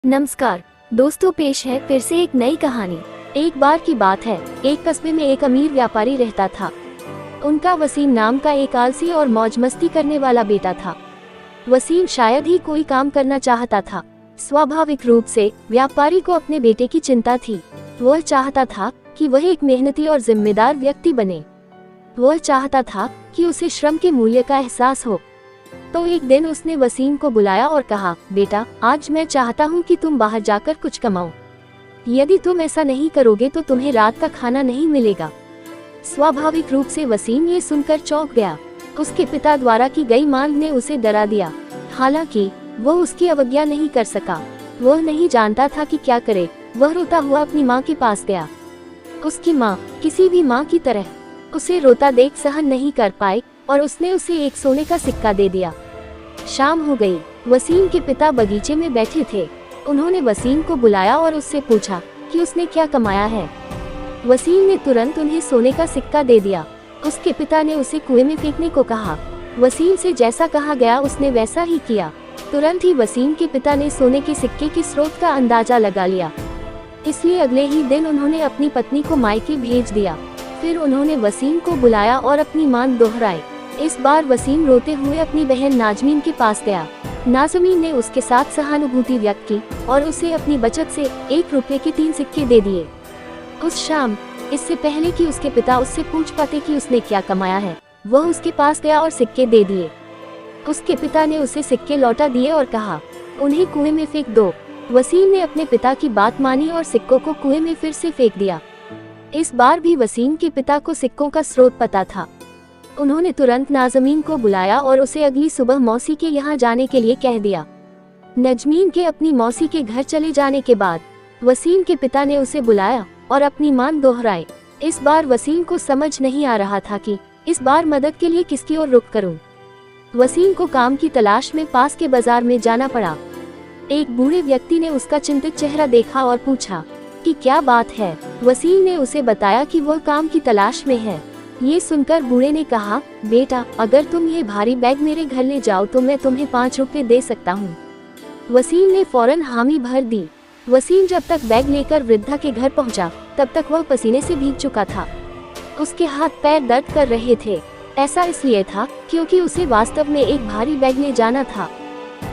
नमस्कार दोस्तों, पेश है फिर से एक नई कहानी। एक बार की बात है, एक कस्बे में एक अमीर व्यापारी रहता था। उनका वसीम नाम का एक आलसी और मौज मस्ती करने वाला बेटा था। वसीम शायद ही कोई काम करना चाहता था। स्वाभाविक रूप से व्यापारी को अपने बेटे की चिंता थी। वह चाहता था कि वह एक मेहनती और जिम्मेदार व्यक्ति बने। वह चाहता था कि उसे श्रम के मूल्य का एहसास हो। तो एक दिन उसने वसीम को बुलाया और कहा, बेटा, आज मैं चाहता हूँ कि तुम बाहर जाकर कुछ कमाओ। यदि तुम ऐसा नहीं करोगे तो तुम्हें रात का खाना नहीं मिलेगा। स्वाभाविक रूप से वसीम ये सुनकर चौंक गया। उसके पिता द्वारा की गई मांग ने उसे डरा दिया। हालांकि वह उसकी अवज्ञा नहीं कर सका। वह नहीं जानता था कि क्या करे। वह रोता हुआ अपनी माँ के पास गया। उसकी माँ किसी भी माँ की तरह उसे रोता देख सहन नहीं कर पाई और उसने उसे एक सोने का सिक्का दे दिया। शाम हो गई। वसीम के पिता बगीचे में बैठे थे। उन्होंने वसीम को बुलाया और उससे पूछा कि उसने क्या कमाया है। वसीम ने तुरंत उन्हें सोने का सिक्का दे दिया। उसके पिता ने उसे कुएं में फेंकने को कहा। वसीम से जैसा कहा गया उसने वैसा ही किया। तुरंत ही वसीम के पिता ने सोने के सिक्के के स्रोत का अंदाजा लगा लिया। इसलिए अगले ही दिन उन्होंने अपनी पत्नी को मायके भेज दिया। फिर उन्होंने वसीम को बुलाया और अपनी मांग दोहराई। इस बार वसीम रोते हुए अपनी बहन नाजमीन के पास गया। नाजमीन ने उसके साथ सहानुभूति व्यक्त की और उसे अपनी बचत से 1 रुपये के 3 सिक्के दे दिए। उस शाम, इससे पहले कि उसके पिता उससे पूछ पाते कि उसने क्या कमाया है, वह उसके पास गया और सिक्के दे दिए। उसके पिता ने उसे सिक्के लौटा दिए और कहा, उन्हें कुएं में फेंक दो। वसीम ने अपने पिता की बात मानी और सिक्कों को कुएं में फिर से फेंक दिया। इस बार भी वसीम के पिता को सिक्कों का स्रोत पता था। उन्होंने तुरंत नाजमीन को बुलाया और उसे अगली सुबह मौसी के यहाँ जाने के लिए कह दिया। नजमीन के अपनी मौसी के घर चले जाने के बाद वसीम के पिता ने उसे बुलाया और अपनी मांग दोहराई। इस बार वसीम को समझ नहीं आ रहा था कि इस बार मदद के लिए किसकी ओर रुख करूं। वसीम को काम की तलाश में पास के बाजार में जाना पड़ा। एक बूढ़े व्यक्ति ने उसका चिंतित चेहरा देखा और पूछा कि क्या बात है। वसीम ने उसे बताया कि वह काम की तलाश में है। ये सुनकर बूढ़े ने कहा, बेटा, अगर तुम ये भारी बैग मेरे घर ले जाओ तो मैं तुम्हें 5 रुपए दे सकता हूँ। वसीम ने फौरन हामी भर दी। वसीम जब तक बैग लेकर वृद्धा के घर पहुँचा तब तक वह पसीने से भीग चुका था। उसके हाथ पैर दर्द कर रहे थे। ऐसा इसलिए था क्योंकि उसे वास्तव में एक भारी बैग ले जाना था।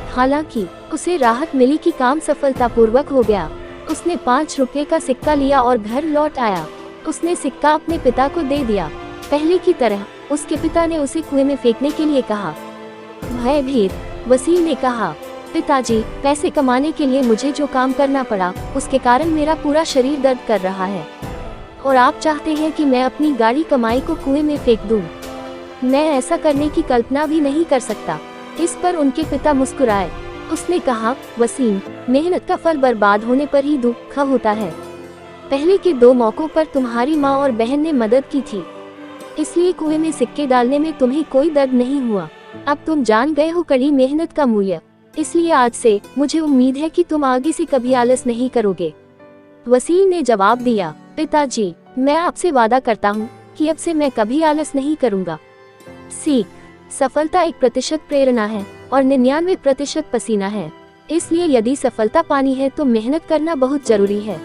हालांकि उसे राहत मिली कि काम सफलतापूर्वक हो गया। उसने 5 रुपए का सिक्का लिया और घर लौट आया। उसने सिक्का अपने पिता को दे दिया। पहले की तरह उसके पिता ने उसे कुएं में फेंकने के लिए कहा। भयभीत वसीम ने कहा, पिताजी, पैसे कमाने के लिए मुझे जो काम करना पड़ा उसके कारण मेरा पूरा शरीर दर्द कर रहा है और आप चाहते हैं कि मैं अपनी गाढ़ी कमाई को कुएं में फेंक दूं। मैं ऐसा करने की कल्पना भी नहीं कर सकता। इस पर उनके पिता मुस्कुराए। उसने कहा, वसीम, मेहनत का फल बर्बाद होने पर ही दुख होता है। पहले के 2 मौकों पर तुम्हारी माँ और बहन ने मदद की थी, इसलिए कुएं में सिक्के डालने में तुम्हें कोई दर्द नहीं हुआ। अब तुम जान गए हो कड़ी मेहनत का मूल्य। इसलिए आज से मुझे उम्मीद है कि तुम आगे से कभी आलस नहीं करोगे। वसीम ने जवाब दिया, पिताजी, मैं आपसे वादा करता हूँ कि अब से मैं कभी आलस नहीं करूँगा। सीख, सफलता 1% प्रेरणा है और 99% पसीना है। इसलिए यदि सफलता पानी है तो मेहनत करना बहुत जरूरी है।